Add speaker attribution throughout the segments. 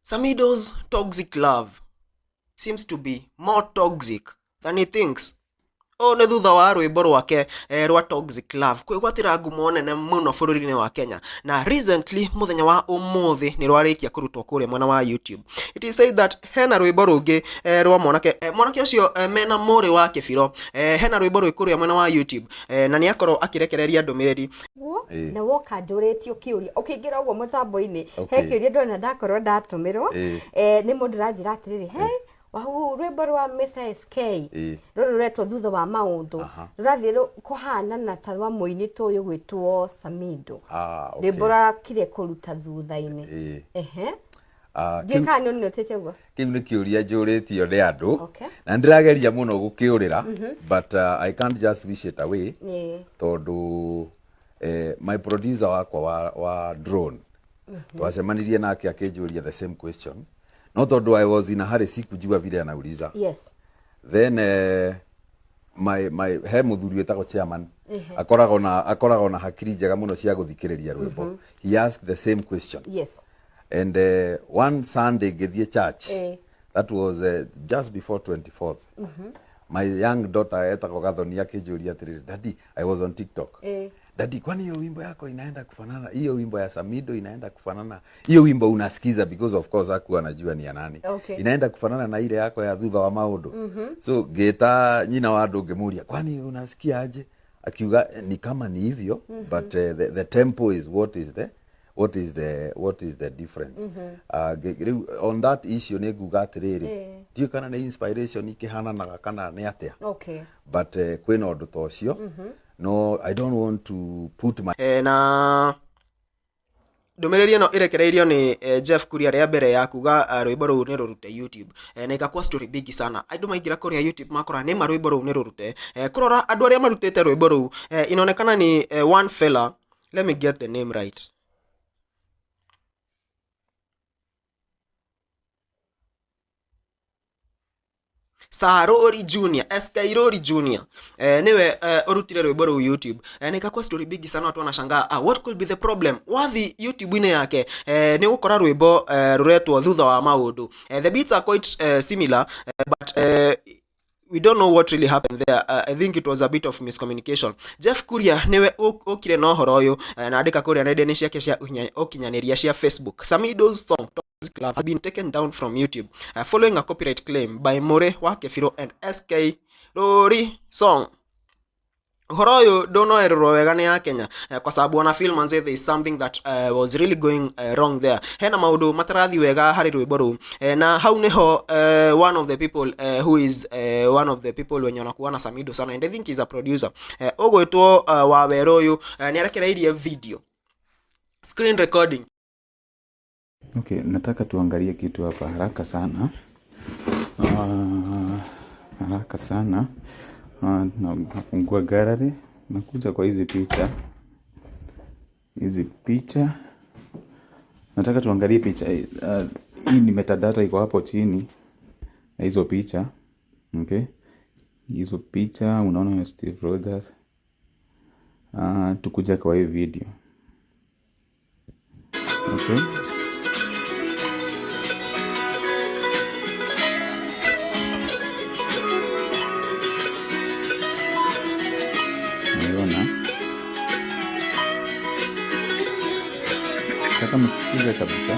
Speaker 1: Samido's toxic love seems to be more toxic than he thinks. Nĩ thutha wa rwĩmbo rwake rwa Toxic Love kwĩgwatĩra ngumo nene mũno bũrũri-inĩ wa Kenya, na recently mũthenya wa ũmũthĩ nĩ rwarĩkia kũrutwo kũrĩa mwena wa YouTube. It is said that hena rwĩmbo rũngĩ rwa mwanake ũcio mena mũrĩ wa Kĩbiro, hena rwĩmbo rwĩ kũrĩa mwena wa YouTube na nĩ akorwo akĩrekereria ndũmĩrĩri
Speaker 2: na woka njũrĩtio kĩũria ũkĩingĩra ũguo mũtambo-inĩ he kĩũria ndona ndakorwo ndatũmĩrwo nĩ mũndũ ranjĩra atĩrĩrĩ hey wahu rwĩmbo rwa Mr. SK rũrũ rwetwo thutha wa maũndũ rũrathiĩ kũhana na ta rwa mũini ta ũyũ gwĩtwo Samido rwĩmbo rwakire kũruta thutha-inĩ ndiĩka nĩ ũnĩotĩte ũguo
Speaker 3: kĩu nĩ kĩũria njũrĩtio nĩ andũ na ndĩrageria mũno gũkĩũrĩra but I can't just wish it away tondũ my producer wakwa wa drone twacemanirie nake akĩnjũria the same question no tondũ I was in a hurry sikujua vile anauliza then my he mũthuri wetagwo chairman akoragwo na hakiri njega mũno cia gũthikĩrĩria rwĩmbo he asked the same question and one Sunday ngĩthiĩ church that was just before 24th my young daughter etagwo Gathoni akĩnjũria atĩrĩrĩ daddy I was on TikTok daddy kwani hiyo wimbo yako inaenda kufanana hiyo wimbo ya Samido inaenda kufanana hiyo wimbo unasikiza because of course hakuwa anajua ni ya nani inaenda kufanana na ile yako ya thutha wa maũndũ so geta nyina wa andũ ngemuria kwani unasikia aje akiuga ni kama ni hivyo but the tempo is what is the difference on that issue nĩ nguga atĩrĩrĩ ndiũ kana nĩ inspiration ikĩhananaga kana nĩ atĩa but kwĩna ũndũ ta ũcio no I don't want to put my
Speaker 1: na ndũmĩrĩri ĩno ĩrekereirio nĩ Jeff Kuria rĩa mbere ya kuga rwĩmbo rũu nĩ rũrute YouTube na ikakuwa story big sana andũ maingĩra kũrĩa YouTube makora nĩ rwĩmbo rũu nĩ rũrute kũrora andũ arĩa marutĩte rwĩmbo rũu inaonekana ni one fella, let me get the name right, Sarori Junior, SK Rori Junior niwe urutire rwĩmbo rũu YouTube na ikakuwa story big sana watu wanashangaa what could be the problem wathi YouTube-inĩ yake nĩ gũkora rwĩmbo rũretwo thutha wa maũndũ the beats are quite similar but we don't know what really happened there. I think it was a bit of miscommunication. Jeff Kuria niwe okire na ũhoro ũyũ na andika kuria nenda-inĩ ciake cia ũkinyanĩria cia Facebook. Samido's song Toxic Love has been taken down from YouTube following a copyright claim by More wa Kĩbiro and SK Rori song. Ũhoro ũyũ ndũnoererwo wega nĩ Kenya kwa sababu wana film and say there is something that was really going wrong there. Hena maũndũ matarathi wega harĩ rwĩmbo rũu na hau niho one of the people who is one of the people wenye wanakuwa na Samido sana and I think he's a producer ũgwĩtwo Waweru ũyũ nĩ arekereirie video screen recording.
Speaker 4: Okay, nataka tuangalie kitu hapa haraka sana nafungua gallery nakuja kwa hizi picha nataka tuangalie picha hii ni metadata iko hapo chini na hizo picha okay hizo picha unaona Steve Rogers tukuja kwa hii video okay sasa msikize kabisa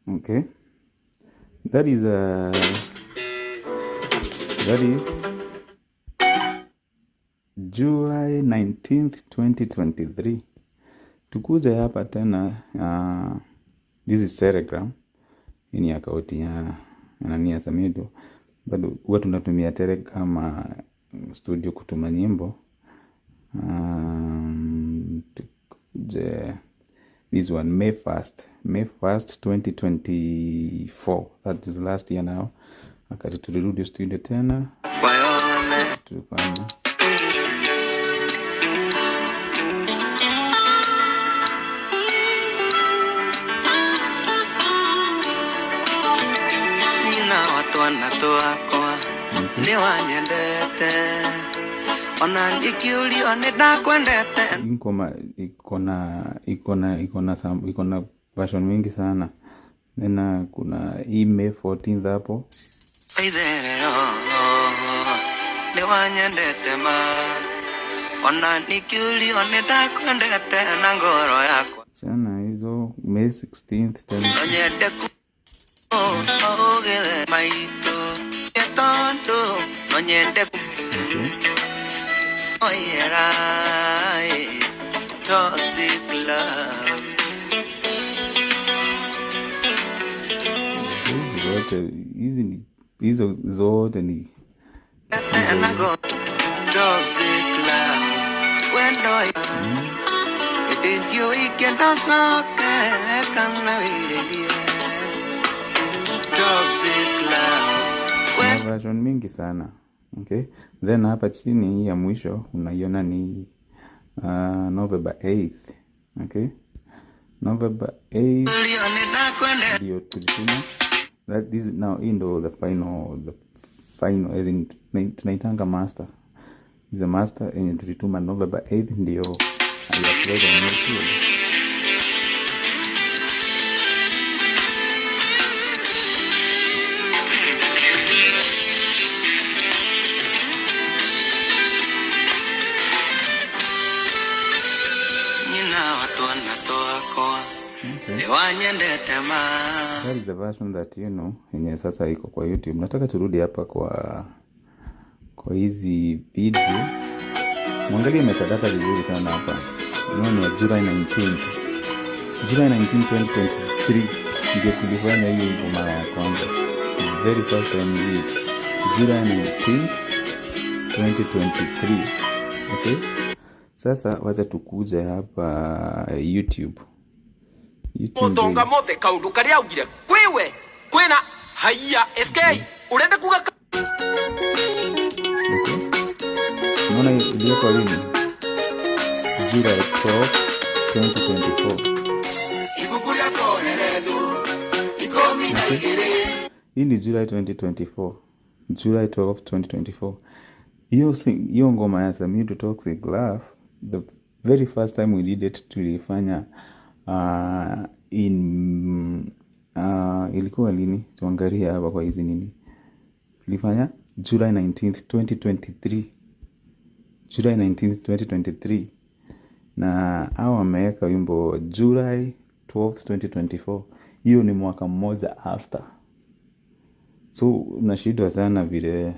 Speaker 4: okay that is July 19th 2023 tukuja hapa tena this is Telegram ini akaunti ya Anania Samido bado huwa tunatumia Telegram studio kutuma nyimbo this one May 1st 2024 that is last year now akati tulirudi studio tena tufanye
Speaker 5: watwana twakwa ni wanyendete ona nikiulio ninakwendete.
Speaker 4: Ngoma iko na version mingi sana. Nena kuna May 14th hapo.
Speaker 5: Aidherero ni wanyendete ma ona nikiulio ninakwendete na ngoro yako
Speaker 4: sana hizo. May 16th tena
Speaker 5: onyende ku ogele maito etondo onyende ku oyerai toxic love.
Speaker 4: Hizo zote ni
Speaker 5: toxic love. When did you weekend asoke kana vile toxic love.
Speaker 4: Version mingi sana. Okay, then hapa chini hii ya mwisho unaiona ni November 8th. Okay, November 8th ndio tulituma. That is now into the final I think tunaitanga master. Is a master and tulituma November 8th ndio aliupload on YouTube. That is the version that yenye sasa iko kwa YouTube. Nataka turudi hapa kwa hizi video. Mwangalie metadata vizuri sana hapa. Ni ya July 19th. July 19, 2023 ndio tulifanya hiyo ngoma ya kwanza. Very first time we July 19, 2023. Okay? Sasa wacha tukuje hapa YouTube.
Speaker 6: Mutonga mothe kaundu karia ugire kwiwe kwina haiya SK urende kuga
Speaker 4: Mwana ile kwa lini July 12, 2024
Speaker 5: ikukuria koheredu ikomi na igiri.
Speaker 4: Hii ni July 2024, July 12, 2024. Hiyo ngoma ya Samido Toxic Love, the very first time we did it tulifanya ilikuwa lini? Tuangalie hapa kwa hizi nini. Tulifanya July 19th, 2023. July 19th, 2023. Na hao wameweka wimbo July 12th, 2024. Hiyo ni mwaka mmoja after. So nashidwa sana vile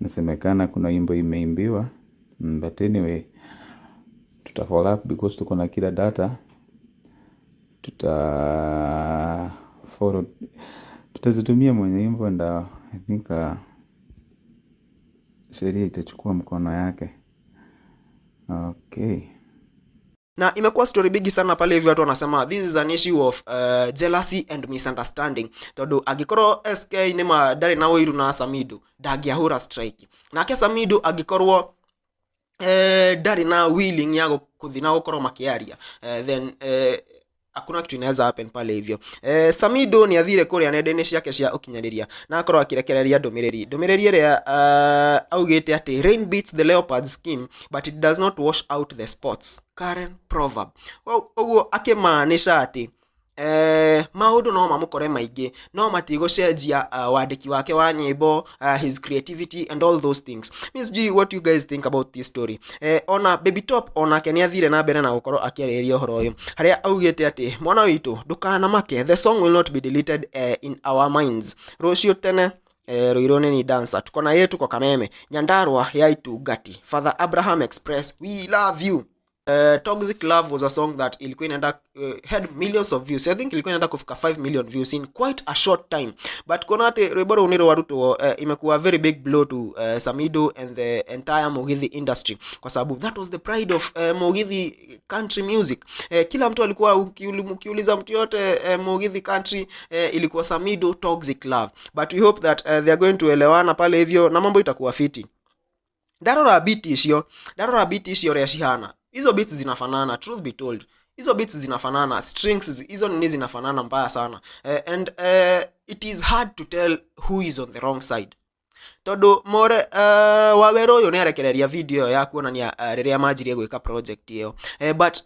Speaker 4: nasemekana kuna wimbo imeimbiwa. But anyway, tuta follow up because tuko na kila data. Tutazitumia mwenye wimbo and I think sheria itachukua mkono yake. Okay.
Speaker 1: Na imekuwa story bigi sana pale hivi watu wanasema this is an issue of jealousy and misunderstanding. Todo agikoro SK nima ndari na wiru na Samido ndagiahura strike. Na ke Samido agikorwo ndari na willing ya kuthina gukorwo makiaria then hakuna kitu inaweza happen pale hivyo. Samido ni athire kuria nenda-ini ciake cia ukinyaniria na akorwo akirekereria ndomireri ria augite ati rain beats the leopard skin but it does not wash out the spots. Karen proverb. Oguo akimaanisha ati maundu no mamukore maingi no matigocenjia wandiki wake wa nyimbo, his creativity and all those things. Miss G, what you guys think about this story? Ona Baby Top ona kenia thire na mbere na gukorwo akiareria horo uyu haria augite ati mwana witu ndukana make, the song will not be deleted in our minds. Rocio tene Roirone ni dancer tukona yetu kwa kameme Nyandarua ya Itugati. Father Abraham Express, we love you. Toxic Love was a song that ilikuwa inaenda had millions of views. I think ilikuwa inaenda kufika 5 million views in quite a short time. But konate Reboro Uniro Waruto imekuwa very big blow to Samido and the entire Mugithi industry kwa sababu that was the pride of Mugithi country music. Kila mtu alikuwa ukiuliza mtu yote Mugithi country ilikuwa Samido Toxic Love. But we hope that they are going to elewana pale hivyo na mambo itakuwa fiti. Darora beat isio ria shihana. Hizo beats zinafanana, truth be told. Hizo beats zinafanana, strings hizo nini zinafanana mbaya sana. And it is hard to tell who is on the wrong side. Todo more Waweru uyu niarekereria video ya kuonania riria majirie gwika project iyo. But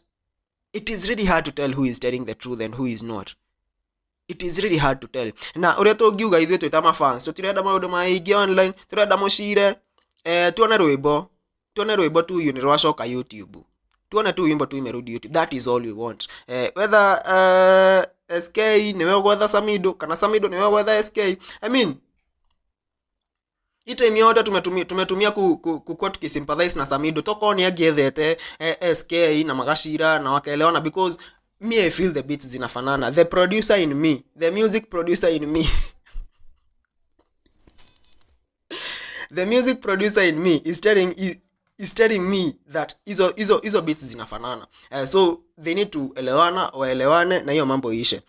Speaker 1: it is really hard to tell who is telling the truth and who is not. It is really hard to tell. Na uria tungiuga ithuĩ twita ma fans, tutirenda maundu maingi online, turenda mucire tuone rwimbo tu ni rwacoka YouTube. Tuone tu wimbo tu imerudi YouTube. That is all we want. Whether SK niwe gwetha Samido kana Samido niwe gwetha SK. I mean, time yote tumetumia kukuwa tukisympathize na Samido, toko ni agethete SK na magashira na wakaelewana, because me I feel the beats zinafanana. The producer in me, the music producer in me the music producer in me is telling me that hizo beats zinafanana. So they need to waelewane na hiyo mambo ishe.